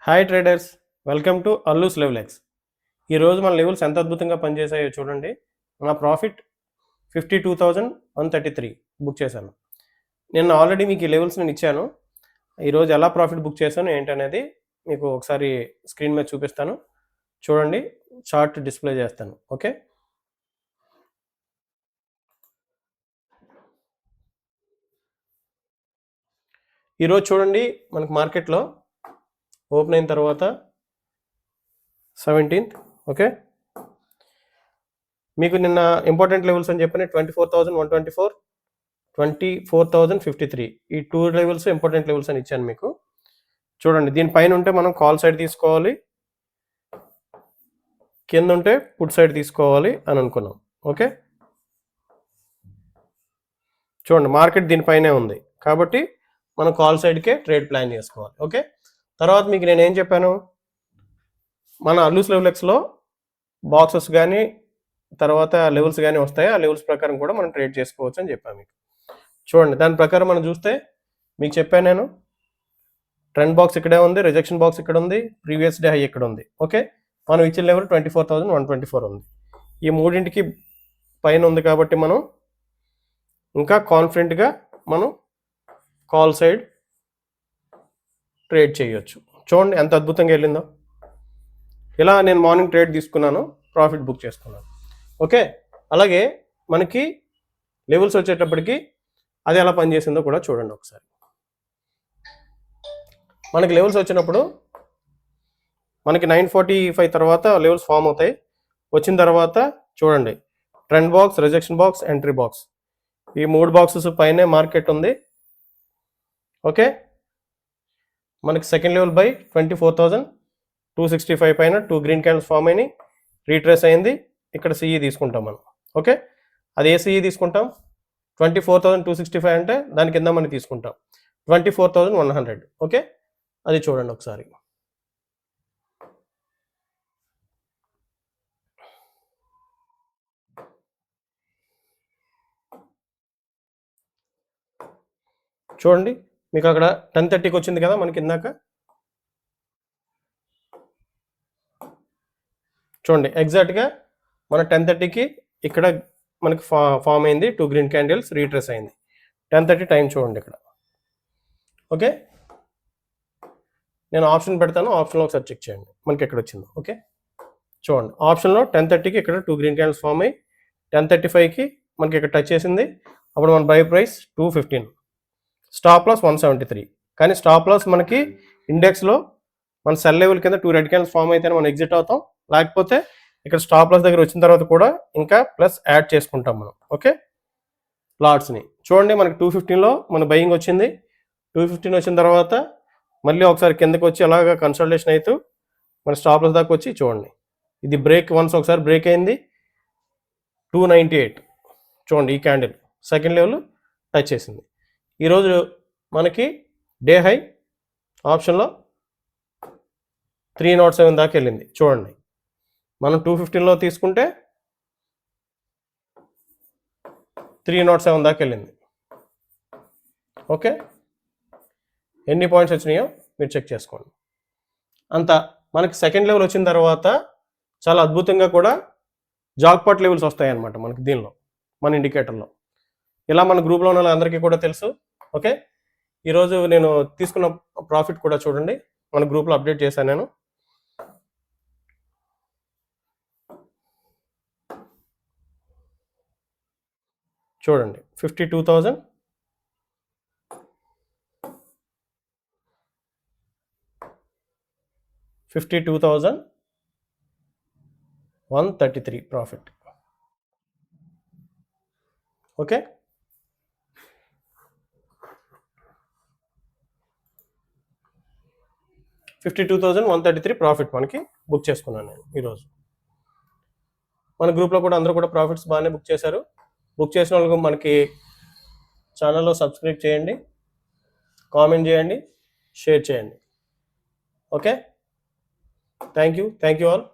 Hi traders, welcome to Allu's levels. ఈరోజు మన levels ఎంత అద్భుతంగా పనిచేసాయో చూడండి. నా ప్రాఫిట్ 52,133 బుక్ చేశాను. నేను ఆల్రెడీ మీకు ఈ లెవెల్స్ నేను ఇచ్చాను. ఈరోజు ఎలా ప్రాఫిట్ బుక్ చేశాను ఏంటనేది మీకు ఒకసారి స్క్రీన్ మీద చూపిస్తాను. చూడండి, చార్ట్ డిస్ప్లే చేస్తాను. ఓకే, ఈరోజు చూడండి, మనకు మార్కెట్లో ఓపెన్ అయిన తర్వాత 17th. ఓకే, మీకు నిన్న ఇంపార్టెంట్ లెవెల్స్ అని చెప్పిన 24,124, 24,053 ఈ టూ లెవెల్స్ ఇంపార్టెంట్ లెవెల్స్ అని ఇచ్చాను మీకు. చూడండి, దీనిపైన ఉంటే మనం కాల్ సైడ్ తీసుకోవాలి, కింద ఉంటే పుట్ సైడ్ తీసుకోవాలి అని అనుకున్నాం. ఓకే, చూడండి, మార్కెట్ దీనిపైనే ఉంది కాబట్టి మనం కాల్ సైడ్కే ట్రేడ్ ప్లాన్ చేసుకోవాలి. ఓకే, తర్వాత మీకు నేను ఏం చెప్పాను, మన అల్లూస్ లెవెల్స్లో బాక్సెస్ కానీ తర్వాత లెవెల్స్ కానీ వస్తాయి. ఆ లెవెల్స్ ప్రకారం కూడా మనం ట్రేడ్ చేసుకోవచ్చు అని చెప్పాను మీకు. చూడండి, దాని ప్రకారం మనం చూస్తే మీకు చెప్పాను నేను, ట్రెండ్ బాక్స్ ఇక్కడే ఉంది, రిజెక్షన్ బాక్స్ ఇక్కడ ఉంది, ప్రీవియస్ డే హై ఇక్కడ ఉంది. ఓకే, మనం ఇచ్చిన లెవెల్ 24,124 ఉంది. ఈ మూడింటికి పైన ఉంది కాబట్టి మనం ఇంకా కాన్ఫిడెంట్గా మనం కాల్ సైడ్ ట్రేడ్ చేయొచ్చు. చూడండి ఎంత అద్భుతంగా వెళ్ళిందో. ఇలా నేను మార్నింగ్ ట్రేడ్ తీసుకున్నాను, ప్రాఫిట్ బుక్ చేసుకున్నాను. ఓకే, అలాగే మనకి లెవెల్స్ వచ్చేటప్పటికి అది ఎలా పనిచేసిందో కూడా చూడండి ఒకసారి. మనకి లెవెల్స్ వచ్చినప్పుడు మనకి 945 తర్వాత లెవెల్స్ ఫామ్ అవుతాయి. వచ్చిన తర్వాత చూడండి, trend box, rejection box, entry box, ఈ మూడు బాక్సెస్ పైనే మార్కెట్ ఉంది. ఓకే, మనకి సెకండ్ లెవెల్ బై 24,265 పైన 2 గ్రీన్ క్యాండిల్స్ ఫామ్ అయినాయి, రీట్రేస్ అయింది. ఇక్కడ సిఈ తీసుకుంటాం మనం. ఓకే, అది ఏ సిఈ తీసుకుంటాం, 24,265 అంటే దాని కింద మనం తీసుకుంటాం 24,100. ఓకే, అది చూడండి ఒకసారి. చూడండి, మీకు అక్కడ 10:30కి వచ్చింది కదా మనకి ఇందాక. చూడండి, ఎగ్జాక్ట్గా మన 10:30కి ఇక్కడ మనకి ఫామ్ అయింది, 2 గ్రీన్ క్యాండిల్స్, రీట్రేస్ అయింది. 10:30 టైం చూడండి ఇక్కడ. ఓకే, నేను ఆప్షన్ పెడతాను, ఆప్షన్లో ఒకసారి చెక్ చేయండి మనకి ఎక్కడ వచ్చిందో. ఓకే, చూడండి, ఆప్షన్లో 10:30కి ఇక్కడ 2 గ్రీన్ క్యాండిల్స్ ఫామ్ అయ్యి 10:35కి మనకి ఇక్కడ టచ్ చేసింది. అప్పుడు మన బై ప్రైస్ 215, స్టాప్ లాస్ 173. కానీ స్టాప్ లాస్ మనకి ఇండెక్స్లో మన సెల్ లెవెల్ కింద 2 రెడ్ క్యాండిల్స్ ఫామ్ అయితేనే మనం ఎగ్జిట్ అవుతాం, లేకపోతే ఇక్కడ స్టాప్ లాస్ దగ్గర వచ్చిన తర్వాత కూడా ఇంకా ప్లస్ యాడ్ చేసుకుంటాం మనం. ఓకే, లాట్స్ని చూడండి, మనకి 215లో మన బయింగ్ వచ్చింది. 215 వచ్చిన తర్వాత మళ్ళీ ఒకసారి కిందకి వచ్చి అలాగా కన్సల్టేషన్ అవుతూ మన స్టాప్ లాస్ దాకా వచ్చి చూడండి, ఇది బ్రేక్ వన్స్ ఒకసారి బ్రేక్ అయింది 298. చూడండి, ఈ క్యాండిల్ సెకండ్ లెవెల్ టచ్ చేసింది. ఈరోజు మనకి డే హై ఆప్షన్లో 307 దాకా వెళ్ళింది. చూడండి, మనం 215లో తీసుకుంటే 307 దాకా వెళ్ళింది. ఓకే, ఎన్ని పాయింట్స్ వచ్చినాయో మీరు చెక్ చేసుకోండి. అంత మనకి సెకండ్ లెవెల్ వచ్చిన తర్వాత చాలా అద్భుతంగా కూడా జాక్పాట్ లెవెల్స్ వస్తాయి అన్నమాట మనకి దీనిలో, మన ఇండికేటర్లో. ఇలా మన గ్రూప్లో ఉన్న అందరికీ కూడా తెలుసు. ఓకే, ఈరోజు నేను తీసుకున్న ప్రాఫిట్ కూడా చూడండి, మన గ్రూప్లో అప్డేట్ చేశాను నేను. చూడండి, 52,133 ప్రాఫిట్. ఓకే, $52,133 ప్రాఫిట్ మనకి బుక్ చేసుకున్నాను నేను ఈరోజు. మన గ్రూప్లో కూడా అందరూ కూడా ప్రాఫిట్స్ బాగానే బుక్ చేశారు. బుక్ చేసిన వాళ్ళకు మనకి ఛానల్లో సబ్స్క్రైబ్ చేయండి, కామెంట్ చేయండి, షేర్ చేయండి. Okay, thank you all.